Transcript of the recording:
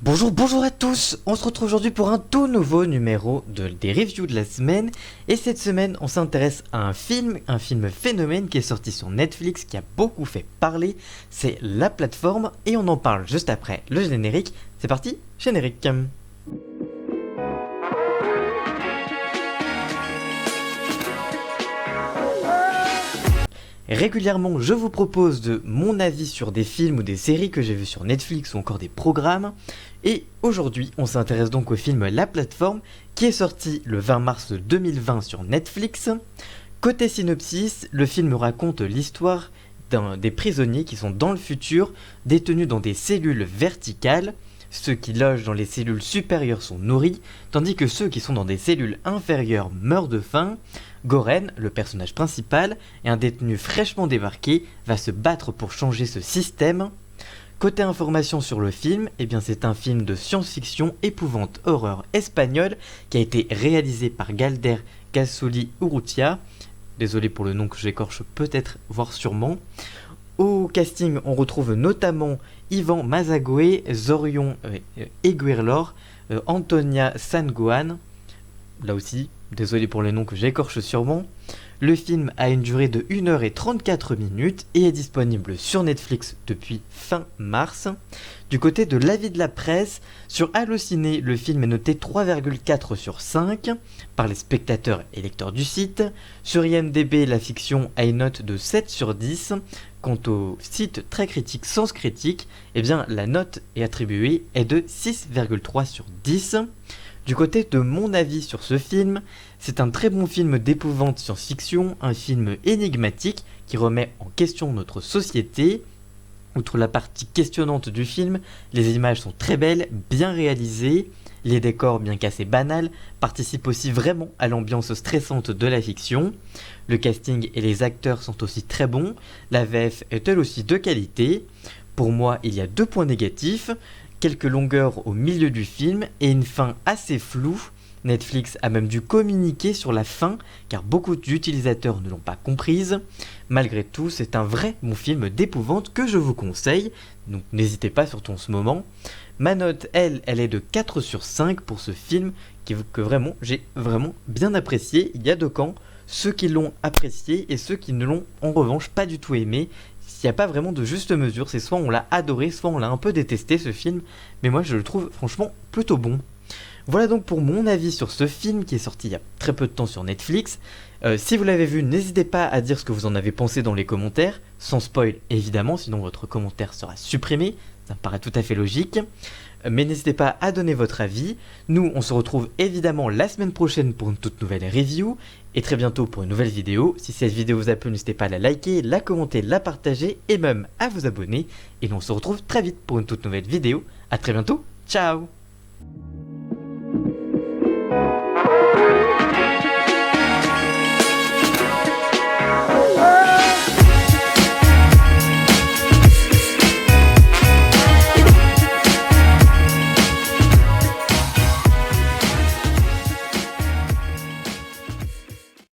Bonjour à tous. On se retrouve aujourd'hui pour un tout nouveau numéro des reviews de la semaine. Et cette semaine, on s'intéresse à un film phénomène qui est sorti sur Netflix, qui a beaucoup fait parler. C'est La Plateforme, et on en parle juste après le générique. C'est parti, générique. Régulièrement, je vous propose de mon avis sur des films ou des séries que j'ai vus sur Netflix ou encore des programmes. Et aujourd'hui, on s'intéresse donc au film La Plateforme, qui est sorti le 20 mars 2020 sur Netflix. Côté synopsis, le film raconte l'histoire des prisonniers qui sont dans le futur, détenus dans des cellules verticales. Ceux qui logent dans les cellules supérieures sont nourris, tandis que ceux qui sont dans des cellules inférieures meurent de faim. Goren, le personnage principal, et un détenu fraîchement débarqué, va se battre pour changer ce système. Côté information sur le film, c'est un film de science-fiction épouvante horreur espagnol qui a été réalisé par Galder Gasoli Urrutia. Désolé pour le nom que j'écorche peut-être, voire sûrement. Au casting, on retrouve notamment Ivan Mazagoe, Zorion Eguirlor, Antonia Sangoan. Là aussi, désolé pour les noms que j'écorche sûrement. Le film a une durée de 1h34 et est disponible sur Netflix depuis fin mars. Du côté de l'avis de la presse, sur Allociné, le film est noté 3,4 sur 5 par les spectateurs et lecteurs du site. Sur IMDb, la fiction a une note de 7 sur 10. Quant au site très critique Sens Critique, la note attribuée est de 6,3 sur 10. Du côté de mon avis sur ce film, c'est un très bon film d'épouvante science-fiction, un film énigmatique qui remet en question notre société. Outre la partie questionnante du film, les images sont très belles, bien réalisées, les décors, bien qu'assez banals, participent aussi vraiment à l'ambiance stressante de la fiction. Le casting et les acteurs sont aussi très bons, la VF est elle aussi de qualité. Pour moi, il y a 2 points négatifs, quelques longueurs au milieu du film et une fin assez floue. Netflix a même dû communiquer sur la fin car beaucoup d'utilisateurs ne l'ont pas comprise. Malgré tout, c'est un vrai bon film d'épouvante que je vous conseille, donc n'hésitez pas surtout en ce moment. Ma note, elle est de 4 sur 5 pour ce film que vraiment j'ai vraiment bien apprécié. Il y a 2 camps, ceux qui l'ont apprécié et ceux qui ne l'ont en revanche pas du tout aimé. Il n'y a pas vraiment de juste mesure, c'est soit on l'a adoré, soit on l'a un peu détesté ce film, mais moi je le trouve franchement plutôt bon. Voilà donc pour mon avis sur ce film qui est sorti il y a très peu de temps sur Netflix. Si vous l'avez vu, n'hésitez pas à dire ce que vous en avez pensé dans les commentaires, sans spoil évidemment, sinon votre commentaire sera supprimé, ça me paraît tout à fait logique. Mais n'hésitez pas à donner votre avis. Nous, on se retrouve évidemment la semaine prochaine pour une toute nouvelle review, et très bientôt pour une nouvelle vidéo. Si cette vidéo vous a plu, n'hésitez pas à la liker, la commenter, la partager, et même à vous abonner. Et nous, on se retrouve très vite pour une toute nouvelle vidéo. A très bientôt, ciao!